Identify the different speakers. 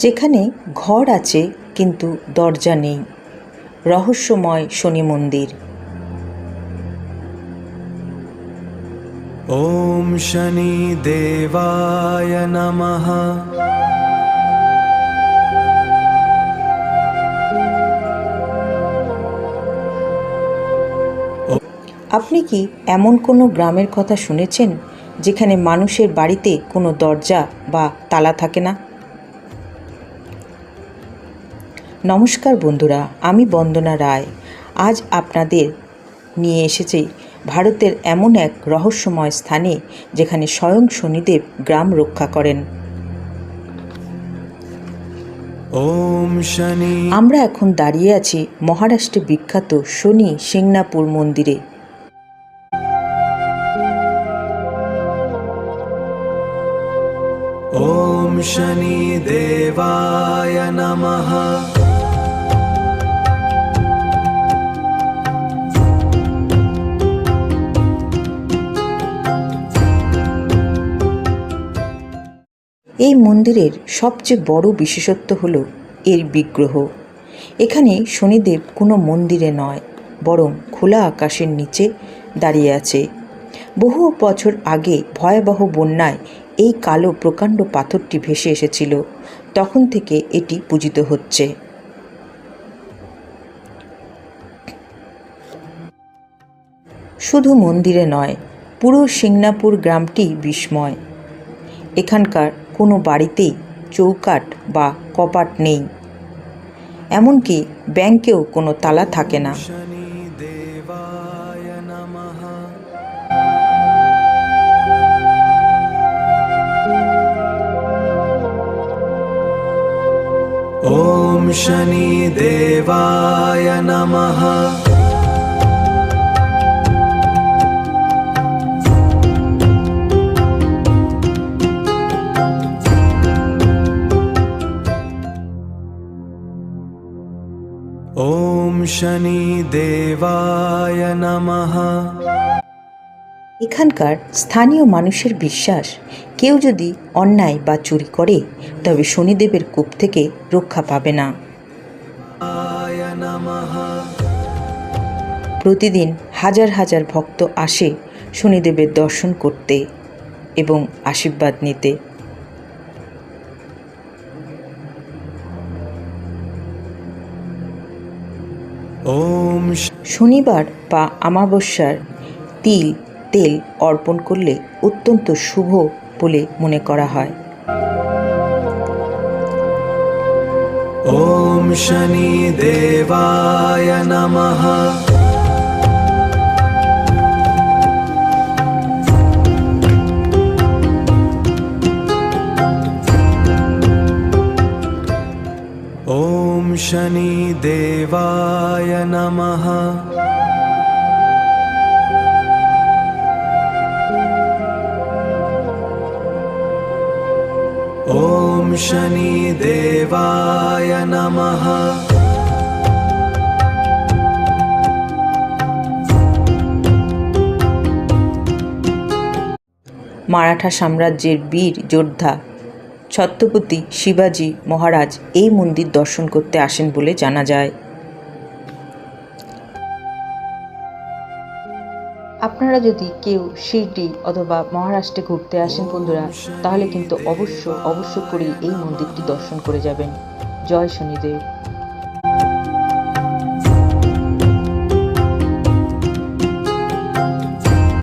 Speaker 1: যেখানে ঘর আছে কিন্তু দরজা নেই, রহস্যময় শনি মন্দির।
Speaker 2: ওম শনি দেবায় নমঃ।
Speaker 1: আপনি কি এমন কোনো গ্রামের কথা শুনেছেন যেখানে মানুষের বাড়িতে কোনো দরজা বা তালা থাকে না? নমস্কার বন্ধুরা, আমি বন্দনা রায়। আজ আপনাদের নিয়ে এসেছি ভারতের এমন এক রহস্যময় স্থানে যেখানে স্বয়ং শনিদেব গ্রাম রক্ষা করেন।
Speaker 2: ওম শনি।
Speaker 1: আমরা এখন দাঁড়িয়ে আছি মহারাষ্ট্রে বিখ্যাত শনি শিংনাপুর মন্দিরে।
Speaker 2: ওম শনি দেবায় নমঃ।
Speaker 1: এই মন্দিরের সবচেয়ে বড় বিশেষত্ব হল এর বিগ্রহ। এখানে শনিদেব কোনো মন্দিরে নয়, বরং খোলা আকাশের নিচে দাঁড়িয়ে আছে। বহু বছর আগে ভয়াবহ বন্যায় এই কালো প্রকাণ্ড পাথরটি ভেসে এসেছিল। তখন থেকে এটি পূজিত হচ্ছে। শুধু মন্দিরে নয়, পুরো সিংনাপুর গ্রামটি বিস্ময়। এখানকার কোনো বাড়িতেই চৌকাঠ বা কপাট নেই, এমনকি ব্যাংকেও কোনো তালা থাকে না।
Speaker 2: শনি দেবায় নমঃ। ওম শনি দেবায় নমঃ। ওম শনি দেবায় নমঃ।
Speaker 1: এখানকার স্থানীয় মানুষের বিশ্বাস, কেউ যদি অন্যায় বা চুরি করে তবে শনিদেবের কূপ থেকে রক্ষা পাবে না। প্রতিদিন হাজার হাজার ভক্ত আসে শনিদেবের দর্শন করতে এবং আশীর্বাদ নিতে।
Speaker 2: ওম
Speaker 1: শনিবার বা অমাবস্যার তেল অর্পণ করলে অত্যন্ত শুভ বলে মনে করা হয়।
Speaker 2: ওম শনি দেবায় নমঃ। ওম শনি দেবায় নমঃ। ওম শনি দেবায় নমঃ।
Speaker 1: মারাঠা সাম্রাজ্যের বীর যোদ্ধা ছত্রপতি শিবাজি মহারাজ এই মন্দির দর্শন করতে আসেন বলে জানা যায়। আপনারা যদি কেউ শিরডি অথবা মহারাষ্ট্রে ঘুরতে আসেন বন্ধুরা, তাহলে কিন্তু অবশ্য করেই এই মন্দিরটি দর্শন করে যাবেন। জয় শনিদেব।